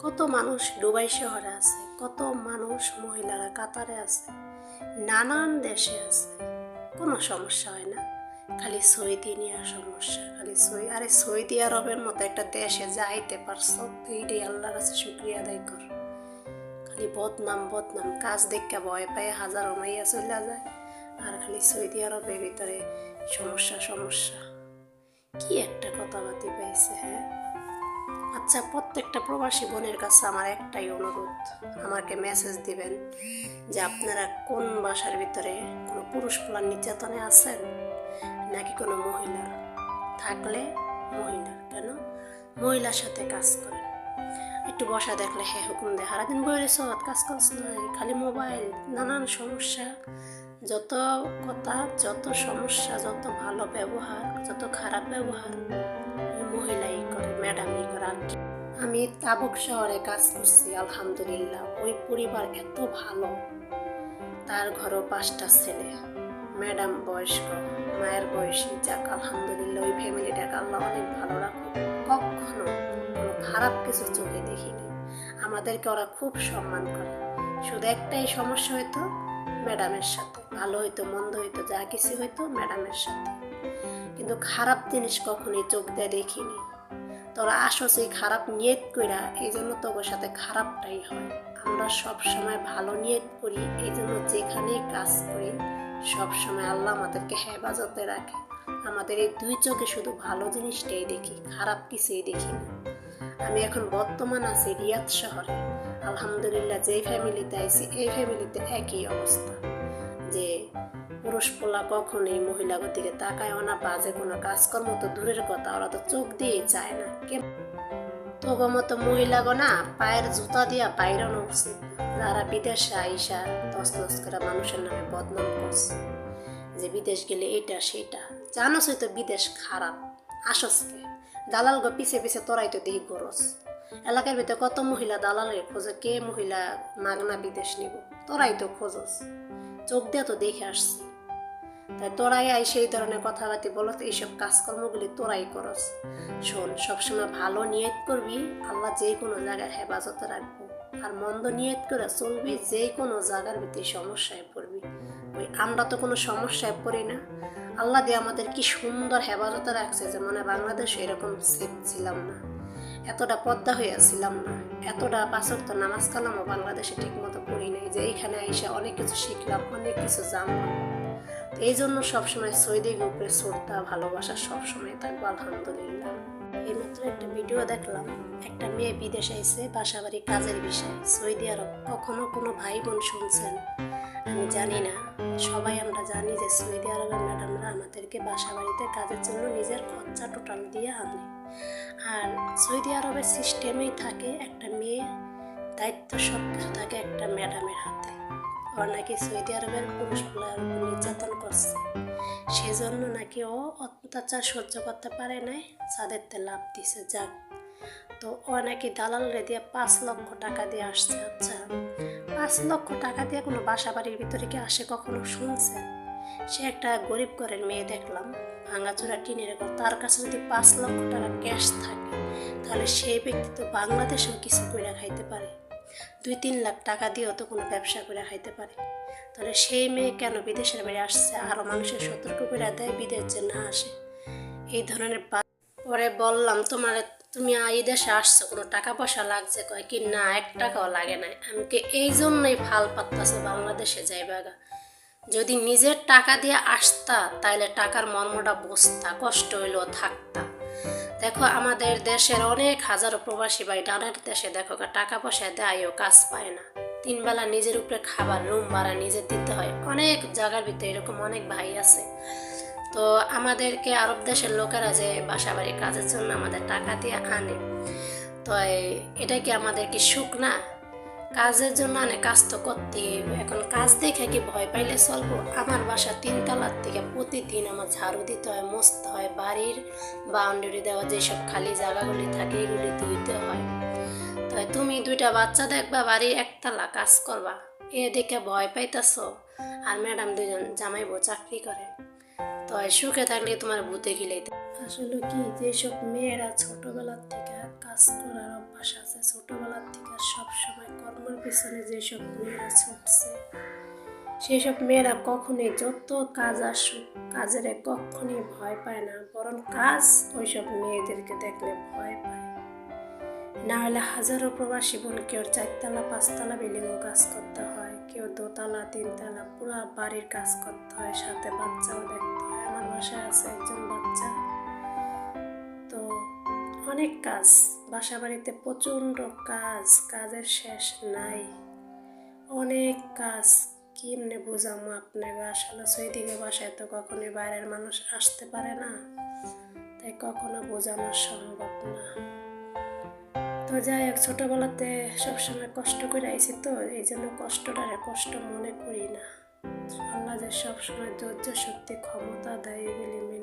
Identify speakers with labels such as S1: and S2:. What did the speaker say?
S1: কত মানুষ দুবাই শহরে আছে, কত মানুষ মহিলারা কাতারে আছে, নানান দেশে আছে, কোনো সমস্যা হয় না। খালি সৌদি নিয়ে সমস্যা, খালি সৌদি আরবের মতো একটা দেশে যাইতে পারছো, এইটাই আল্লাহর কাছে শুকরিয়া আদায় কর। খালি বদনাম বদনাম, কাজ দেখে ভয় পায় হাজারো মাইয়া চলে যায়, আর খালি সৌদি আরবের ভিতরে সমস্যা সমস্যা। কি একটা কথাবার্তি পাইছে, হ্যাঁ। আচ্ছা, প্রত্যেকটা প্রবাসী বোনের কাছে আমার একটাই অনুরোধ, আমাকে মেসেজ দিবেন যে আপনারা কোন বাসার ভিতরে কোনো পুরুষ পোলার নির্যাতনে আছেন, নাকি কোনো মহিলার থাকলে মহিলার, কেন মহিলার সাথে কাজ করেন। একটু বসা দেখলে হ্যাঁ হুকুম দেয়, সারাদিন বইরে সৎ কাজ করছ নাই, খালি মোবাইল, নানান সমস্যা, যত কথা, যত সমস্যা, যত ভালো ব্যবহার, যত খারাপ ব্যবহার মহিলাই করে, ম্যাডামই করে। আর আমি তাবুক শহরে কাজ করছি, আলহামদুলিল্লাহ ওই পরিবার এত ভালো, তার ঘরও 5টা ছেলে, ম্যাডাম বয়স্ক, মায়ের বয়সী, যাক আলহামদুলিল্লাহ ওই ফ্যামিলিটাকে আল্লাহ অনেক ভালো রাখুক। কখনো কোনো খারাপ কিছু চোখে দেখিনি, আমাদেরকে ওরা খুব সম্মান করে। শুধু একটাই সমস্যা হইতো ম্যাডামের সাথে, ভালো হইতো মন্দ হইতো যা কিছু হইতো ম্যাডামের সাথে, কিন্তু খারাপ জিনিস কখনোই চোখ দিয়ে দেখিনি। তোরা আসো সেই খারাপ নিয়ত কইরা, এই জন্য তোর সাথে খারাপটাই হয়। আমরা সব সময় ভালো নিয়ত করি, এই জন্য যেখানেই কাজ করি সব সময় আল্লাহ আমাদেরকে হেফাজতে রাখে। আমাদের এই 2 চোখে শুধু ভালো জিনিসটাই দেখি, খারাপ কিছুই দেখি না। আমি এখন বর্তমান আছি রিয়াদ শহরে, আলহামদুলিল্লাহ যেই ফ্যামিলিতে আইছি এই ফ্যামিলিতে একই অবস্থা, যে পুরুষ পোলা কখনোই মহিলার দিকে তাকায়ও না, বাজে কোনো কাজকর্ম তো দূরের কথা, ওরা তো চোখ দিয়ে চায় না। তোগো মতো মহিলাগো না পায়ের জুতা দিয়া বাইরানো উচিত, যারা বিদেশে আইসা তসনস করে মানুষের নামে বদনাম করছে, যে বিদেশ গেলে এটা সেটা। জানোসই তো বিদেশ খারাপ, আসসকে দালাল গো পিছে পিছে তোরাই তো দেখি গরস। এলাকার ভিতরে কত মহিলা দালালের খোঁজে, কে মহিলা মাগনা বিদেশ নিব, তোরাই তো খোঁজস, চোখ দিয়ে তো দেখে আসছি। তাই তোরাই আই সেই ধরনের কথাবার্তা বলো, এইসব কাজকর্মগুলি তোরাই করস। শোন, সবসময় ভালো নিয়ত করবি, আল্লাহ যে কোনো জায়গায় হেফাজতে রাখবো, আর মন্দ নিয়ত করে চলবি, যে কোনো জায়গার ভিতরে সমস্যায় পড়বি। ওই আমরা তো কোনো সমস্যায় পড়ি না, আল্লাহ দিয়ে আমাদের কি সুন্দর হেফাজতে রাখছে, যে মানে বাংলাদেশে এরকম সেফ ছিলাম না, এতটা পদ্মা হইয়াছিলাম না, এতটা 5 ওয়াক্ত নামাজ কালামও বাংলাদেশে ঠিক মতো পড়ি নাই, যে এইখানে আইসা অনেক কিছু শিখলাম, অনেক কিছু জানলাম। এই জন্য সবসময় সৌদি গ্রুপের শ্রদ্ধা ভালোবাসা সবসময় থাকবো, আলহামদুলিল্লাহ। এইমাত্র একটা ভিডিও দেখলাম, একটা মেয়ে বিদেশে এসে বাসাবাড়ি কাজের বিষয় সৌদি আরব। কখনো কোনো ভাই বোন শুনছেন? আমি জানি না, সবাই আমরা জানি যে সৌদি আরবের ম্যাডামরা আমাদেরকে বাসাবাড়িতে কাজের জন্য নিজের খরচা টোটাল দিয়ে আনে। আর সৌদি আরবের সিস্টেমেই থাকে একটা মেয়ে, দায়িত্ব সব কিছু থাকে একটা ম্যাডামের হাতে। ওর নাকি সৌদি আরবের পুরুষগুলোর উপর নির্যাতন করছে, সেজন্য নাকি ও অত্যাচার সহ্য করতে পারে নাই, ছাদেরতে লাভ দিছে। যাক, তো ও নাকি দালালরে দিয়ে 5 লক্ষ টাকা দিয়ে আসছে। আচ্ছা, 5 লক্ষ টাকা দিয়ে কোনো বাসা বাড়ির ভিতরে কি আসে কখনো শুনছেন? সে একটা গরিব ঘরের মেয়ে দেখলাম, ভাঙাচোরা টিনের ঘর, তার কাছে যদি 5 লক্ষ টাকা ক্যাশ থাকে, তাহলে সেই ব্যক্তি তো বাংলাদেশেও কিছু করে খাইতে পারে, 2-3 লাখ টাকা দিয়েও তো কোনো ব্যবসা করে খাইতে পারে। তাহলে সেই মেয়ে কেন বিদেশের বাড়ি আসছে? আরও মানুষের সতর্ক করে দেয় বিদেশ যে না আসে এই ধরনের। পরে বললাম, তুমি এই দেশে আসছো, কোনো টাকা পয়সা লাগছে? কয় কি না, 1 টাকাও লাগে নাই। আমি কি এই জন্যই ফাল পাত্তাছো বাংলাদেশে যাইবাগা? যদি নিজের টাকা দিয়ে আসতা তাহলে টাকার মর্মটা বুঝতা, কষ্ট হইলেও থাকতা। দেখো, আমাদের দেশের অনেক হাজারো প্রবাসী ভাই ডানের দেশে দেখো টাকা পয়সা দেয়ও কাজ পায় না, 3 বেলা নিজের উপরে খাবার, রুম ভাড়া নিজে দিতে হয়। অনেক জায়গার ভিতরে এরকম অনেক ভাই আছে। তো আমাদেরকে আরব দেশের লোকেরা যে বাসা বাড়ি কাজের জন্য আমাদের টাকা দিয়ে আনে, তো এটা কি আমাদের কি সুখ না? কাজের জন্য আনে, কাজ তো করতেই। এখন কাজ দেখে কি ভয় পাইলে চলবো? আমার বাসা 3 তলার থেকে প্রতিদিন আমার ঝাড়ু দিতে হয়, মুছতে হয়, বাড়ির বাউন্ডারি দেওয়া যেসব খালি জায়গাগুলি থাকে এগুলি ধুইতে হয়। তো তুমি 2টা বাচ্চা দেখবা, বাড়ির 1 তলা কাজ করবা, এ দেখে ভয় পাইতেছ? আর ম্যাডাম 2জন জামাই বউ চাকরি করে, তো সুখে থাকলে তোমার ভূতে গিলাইতে। আসলে কি, যেসব মেয়েরা ছোটবেলার থেকে কাজ করার অভ্যাস আছে, ছোটবেলার আল্লাহ সবসময় কর্মের পিছনে যেসব মেয়েরা ছুটছে সেই সব মেয়েরা কখনোই যত কাজ আসুক কাজের কখনই ভয় পায় না, বরং কাজ ওইসব মেয়েদেরকে দেখলে ভয় পায়। না হলে হাজারো প্রবাসী বোন কেউ 4তলা 5তলা বিল্ডিংও কাজ করতে হয়, কেউ 2তলা 3তলা পুরো বাড়ির কাজ করতে হয়, সাথে বাচ্চাও দেখতে হয়। আমার বাসায় আছে একজন বাচ্চা, তো অনেক কাজ, বাসা বাড়িতে প্রচণ্ড কাজ, কাজের শেষ নাই, অনেক কাজ। কেমনে বোঝামো আপনাকে, আসলে সেইদিকে বাসায় তো কখনোই বাইরের মানুষ আসতে পারে না, তাই কখনো বোঝানো সম্ভব না। তো যাই হোক, ছোটোবেলাতে সবসময় কষ্ট করে আইছি, তো এই জন্য কষ্টটারে কষ্ট মনে করি না। আল্লাহ যে সবসময় ধৈর্য শক্তি ক্ষমতা দেয় এগুলি মেনে